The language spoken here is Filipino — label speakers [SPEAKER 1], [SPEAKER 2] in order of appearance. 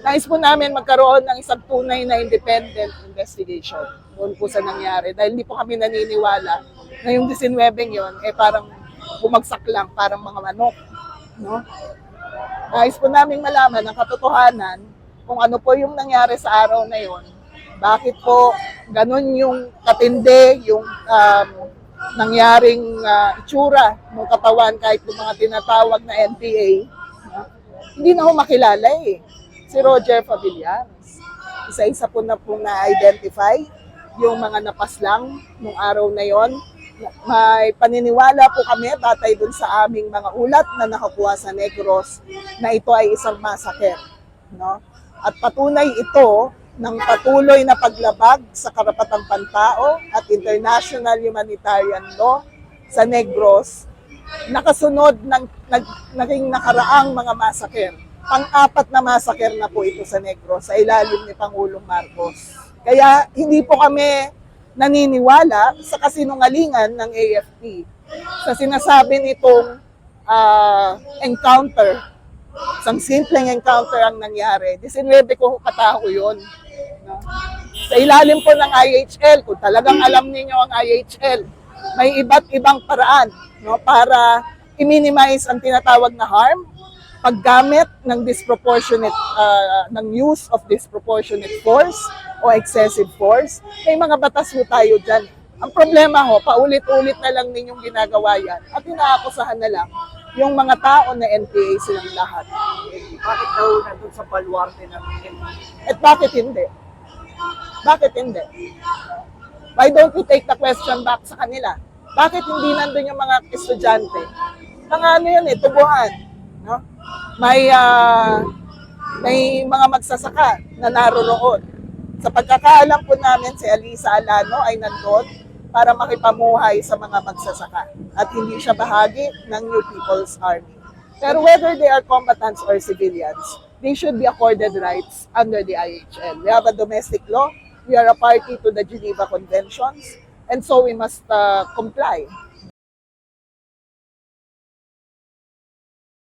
[SPEAKER 1] Nais po namin magkaroon ng isang tunay na independent investigation doon po sa nangyari. Dahil hindi po kami naniniwala na yung 19 yon parang bumagsak lang, parang mga manok. No? Nais po namin malaman ang katotohanan kung ano po yung nangyari sa araw na yon. Bakit po ganun yung katindi, yung nangyaring itsura ng katawan kahit yung mga tinatawag na NPA. Hindi na ako makilala eh. Si Roger Fabillanes. Isa-isa po na-identify yung mga napaslang nung araw na yon. May paniniwala po kami batay dun sa aming mga ulat na nakakuha sa Negros na ito ay isang massacre. No? At patunay ito ng patuloy na paglabag sa karapatang pantao at international humanitarian law sa Negros, nakasunod ng naging nakaraang mga massacre. Pang-apat na massacre na po ito sa Negros sa ilalim ni Pangulong Marcos. Kaya hindi po kami naniniwala sa kasinungalingan ng AFP sa sinasabi nitong encounter. Isang simpleng encounter ang nangyari. 19 ko katao yun. No? Sa ilalim po ng IHL, kung talagang alam niyo ang IHL, may iba't ibang paraan, no, para i-minimize ang tinatawag na harm, paggamit ng disproportionate, ng use of disproportionate force o excessive force. May mga batas po tayo dyan. Ang problema ho, paulit-ulit na lang ninyong ginagawa yan at inaakusahan na lang yung mga tao na NPA silang lahat.
[SPEAKER 2] Bakit daw nandun sa baluarte ng NPA?
[SPEAKER 1] At bakit hindi? Bakit hindi? Why don't you take the question back sa kanila? Bakit hindi nandun yung mga estudyante? Mga ano yun eh, tubuhan. No? May mga magsasaka na naroroon. Sa pagkakaalam po namin, si Alisa Alano ay nandun para makipamuhay sa mga magsasaka. At hindi siya bahagi ng New People's Army. Pero whether they are combatants or civilians, they should be accorded rights under the IHL. We have a domestic law. We are a party to the Geneva Conventions. And so we must comply